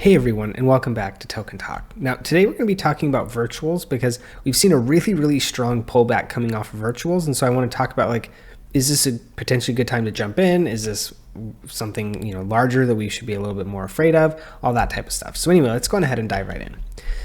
Hey everyone, and welcome back to Token Talk. Now, today we're going to be talking about virtuals because we've seen a really strong pullback coming off of virtuals. And so I want to talk about, like, is this a potentially good time to jump in? Is this something, larger that we should be a little bit more afraid of? All that type of stuff. So anyway, let's go ahead and dive right in.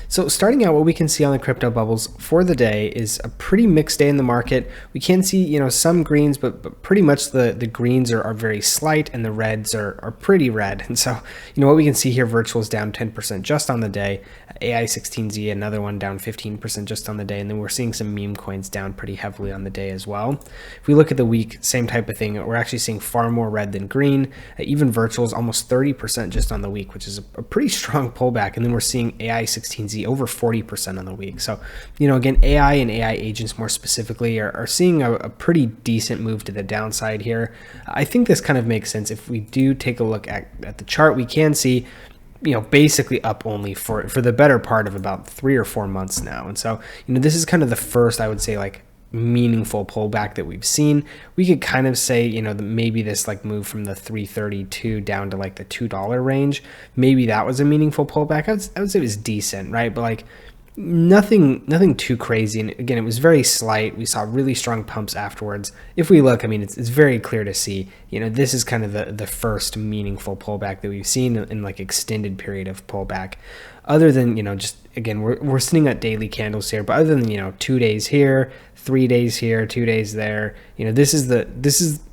So starting out, what we can see on the crypto bubbles for the day is a pretty mixed day in the market. We can see, some greens, but pretty much the greens are very slight and the reds are pretty red. And so, what we can see here, virtuals down 10% just on the day, AI16Z, another one down 15% just on the day. And then we're seeing some meme coins down pretty heavily on the day as well. If we look at the week, same type of thing. We're actually seeing far more red than green. Even virtuals almost 30% just on the week, which is a pretty strong pullback. And then we're seeing AI16Z over 40% on the week. So, again, AI and AI agents more specifically are seeing a pretty decent move to the downside here. I think this kind of makes sense. If we do take a look at the chart, we can see, basically up only for the better part of about 3 or 4 months now. And so, this is kind of the first, I would say, like, meaningful pullback that we've seen. We could kind of say, that maybe this like move from the 332 down to like the $2 range, maybe that was a meaningful pullback. I would say it was decent, right? But like nothing too crazy. And again, it was very slight. We saw really strong pumps afterwards. If we look, it's very clear to see, this is kind of the first meaningful pullback that we've seen in like extended period of pullback. Other than, just, again, we're sitting at daily candles here, but other than, 2 days here, 3 days here, 2 days there, this is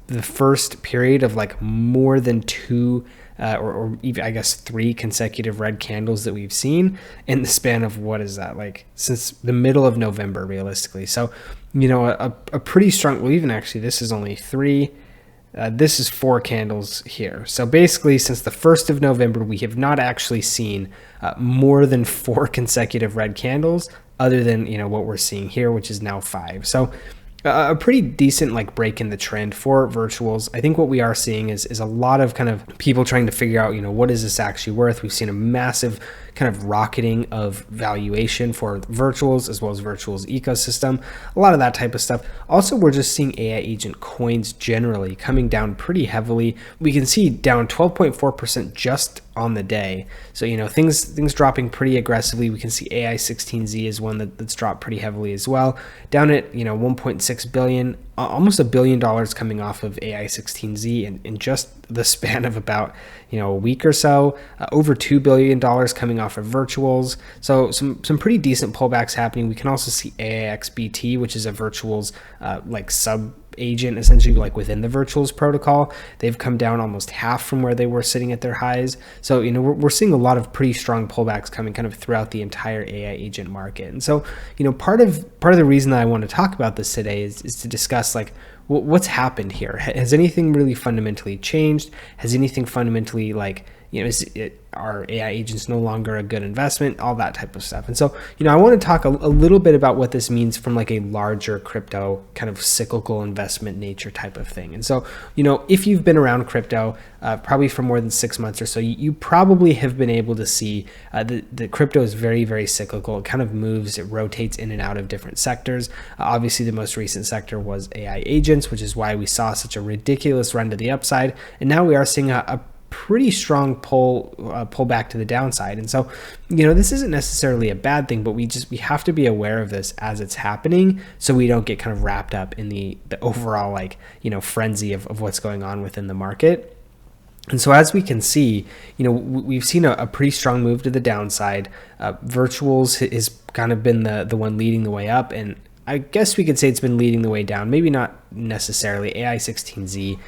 the first period of like more than two or even, I guess, 3 consecutive red candles that we've seen in the span of, what is that, like since the middle of November, realistically. So, a pretty strong, well, even actually, this is only 3. This is 4 candles here. So basically, since the 1st of November, we have not actually seen more than 4 consecutive red candles, other than, what we're seeing here, which is now 5. So a pretty decent like break in the trend for virtuals. I think what we are seeing is a lot of kind of people trying to figure out, what is this actually worth? We've seen a massive kind of rocketing of valuation for virtuals as well as virtuals ecosystem, a lot of that type of stuff. Also, we're just seeing AI agent coins generally coming down pretty heavily. We can see down 12.4% just on the day. So, things dropping pretty aggressively. We can see AI16Z is one that's dropped pretty heavily as well, down at 1.6 billion, almost $1 billion coming off of AI16Z in just the span of about a week or so. Over $2 billion coming off of virtuals. So some pretty decent pullbacks happening. We can also see AIXBT, which is a virtuals like sub agent, essentially, like within the virtuals protocol. They've come down almost half from where they were sitting at their highs. So, we're seeing a lot of pretty strong pullbacks coming kind of throughout the entire AI agent market. And so, part of the reason that I want to talk about this today is to discuss, like, what's happened here. Has anything really fundamentally changed? Has anything fundamentally, like, are AI agents no longer a good investment? All that type of stuff. And so, I want to talk a little bit about what this means from like a larger crypto kind of cyclical investment nature type of thing. And so, if you've been around crypto probably for more than 6 months or so, you probably have been able to see that crypto is very cyclical. It kind of moves, it rotates in and out of different sectors. Obviously, the most recent sector was AI agents, which is why we saw such a ridiculous run to the upside. And now we are seeing a pretty strong pull back to the downside. And so, this isn't necessarily a bad thing, but we have to be aware of this as it's happening, so we don't get kind of wrapped up in the overall, like, frenzy of what's going on within the market. And so, as we can see, we've seen a pretty strong move to the downside. Virtuals has kind of been the one leading the way up, and I guess we could say it's been leading the way down. Maybe not necessarily. AI16Z,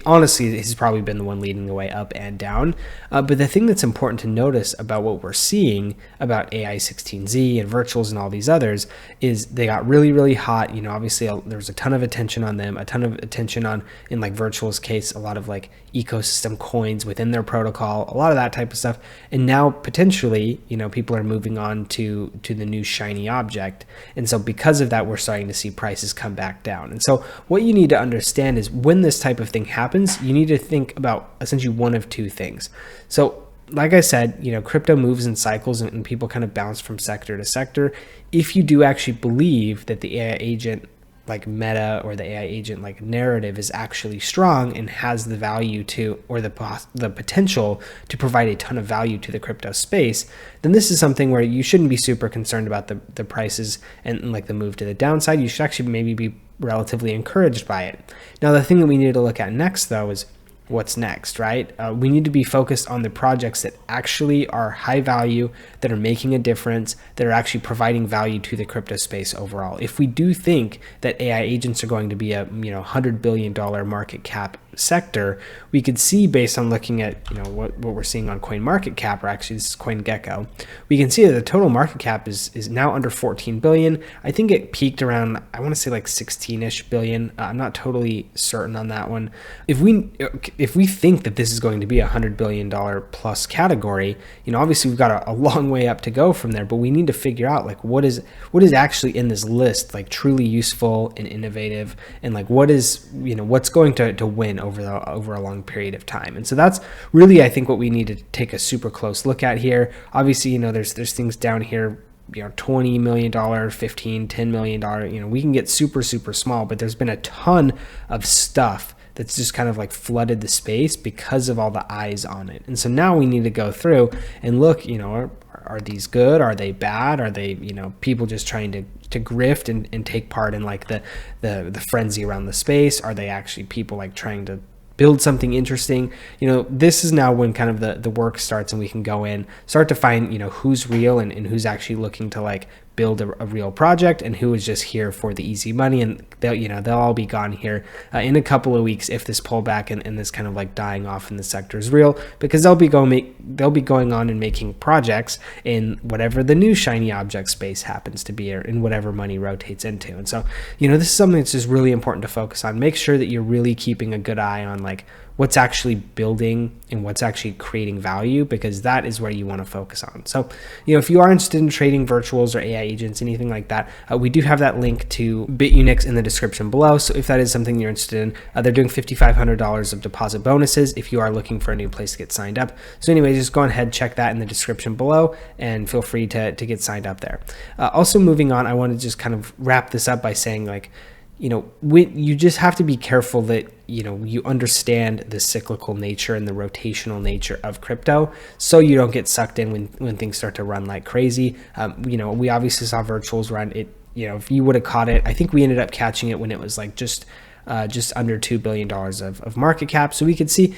honestly, has probably been the one leading the way up and down. But the thing that's important to notice about what we're seeing about AI16Z and virtuals and all these others is they got really hot. Obviously, there's a ton of attention on them, a ton of attention on, in like virtuals case, a lot of like ecosystem coins within their protocol, a lot of that type of stuff. And now potentially, people are moving on to the new shiny object. And so because of that, we're starting to see prices come back down. And so what you need to understand is when this type of thing happens, you need to think about essentially one of two things. So like I said, crypto moves in cycles and people kind of bounce from sector to sector. If you do actually believe that the AI agent like Meta or the AI agent like narrative is actually strong and has the value to, or the potential to provide a ton of value to the crypto space, then this is something where you shouldn't be super concerned about the prices and like the move to the downside. You should actually maybe be relatively encouraged by it. Now, the thing that we need to look at next though is what's next, right? We need to be focused on the projects that actually are high value, that are making a difference, that are actually providing value to the crypto space overall. If we do think that AI agents are going to be a $100 billion market cap sector, we could see based on looking at what we're seeing on CoinMarketCap, or actually this is CoinGecko, we can see that the total market cap is now under 14 billion. I think it peaked around, I want to say like 16ish billion. I'm not totally certain on that one. If we think that this is going to be a $100 billion plus category, obviously we've got a long way up to go from there, but we need to figure out like what is actually in this list like truly useful and innovative, and like what is what's going to win over a long period of time. And so that's really, I think, what we need to take a super close look at here. Obviously, there's things down here, $20 million, $10 million, we can get super small, but there's been a ton of stuff that's just kind of like flooded the space because of all the eyes on it. And so now we need to go through and look, are these good? Are they bad? Are they, people just trying to grift and take part in like the frenzy around the space? Are they actually people like trying to build something interesting? This is now when kind of the work starts, and we can go in, start to find, who's real and who's actually looking to like build a real project, and who is just here for the easy money. And they'll all be gone here in a couple of weeks if this pullback and this kind of like dying off in the sector is real, because they'll be going on and making projects in whatever the new shiny object space happens to be, or in whatever money rotates into. And so this is something that's just really important to focus on. Make sure that you're really keeping a good eye on like what's actually building and what's actually creating value, because that is where you want to focus on. So, if you are interested in trading virtuals or AI agents, anything like that, we do have that link to BITUNIX in the description below. So if that is something you're interested in, they're doing $5,500 of deposit bonuses if you are looking for a new place to get signed up. So anyway, just go ahead, check that in the description below, and feel free to get signed up there. Also, moving on, I want to just kind of wrap this up by saying like, you just have to be careful that you understand the cyclical nature and the rotational nature of crypto, so you don't get sucked in when things start to run like crazy. We obviously saw virtuals run it. If you would have caught it, I think we ended up catching it when it was like just under $2 billion of market cap. So we could see,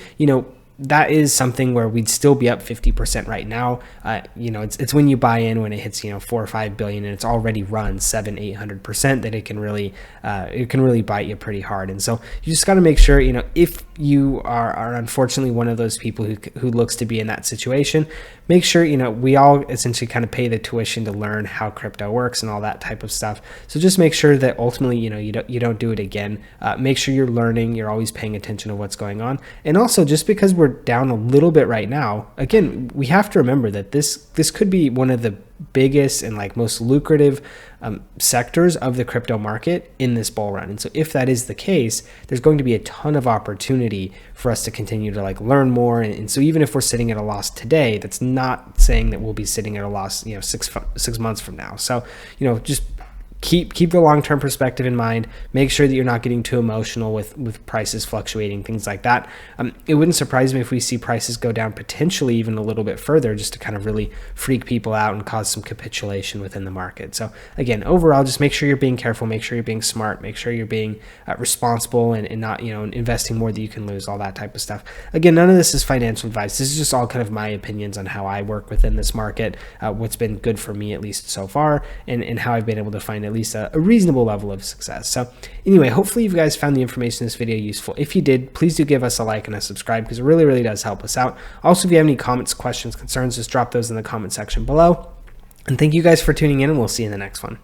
that is something where we'd still be up 50% right now. It's when you buy in when it hits 4 or 5 billion and it's already run 700-800% that it can really bite you pretty hard. And so you just got to make sure, if you are unfortunately one of those people who looks to be in that situation, make sure we all essentially kind of pay the tuition to learn how crypto works and all that type of stuff. So just make sure that ultimately you don't do it again. Make sure you're learning, you're always paying attention to what's going on. And also, just because we're down a little bit right now, again, we have to remember that this could be one of the biggest and like most lucrative sectors of the crypto market in this bull run. And so if that is the case, there's going to be a ton of opportunity for us to continue to like learn more. And so even if we're sitting at a loss today, that's not saying that we'll be sitting at a loss 6 months from now. So just keep the long-term perspective in mind. Make sure that you're not getting too emotional with prices fluctuating, things like that. It wouldn't surprise me if we see prices go down potentially even a little bit further, just to kind of really freak people out and cause some capitulation within the market. So again, overall, just make sure you're being careful, make sure you're being smart, make sure you're being responsible and not investing more that you can lose, all that type of stuff. Again, none of this is financial advice. This is just all kind of my opinions on how I work within this market, what's been good for me at least so far, and how I've been able to find at least a reasonable level of success. So anyway, hopefully you guys found the information in this video useful. If you did, please do give us a like and a subscribe, because it really does help us out. Also, if you have any comments, questions, concerns, just drop those in the comment section below. And thank you guys for tuning in, and we'll see you in the next one.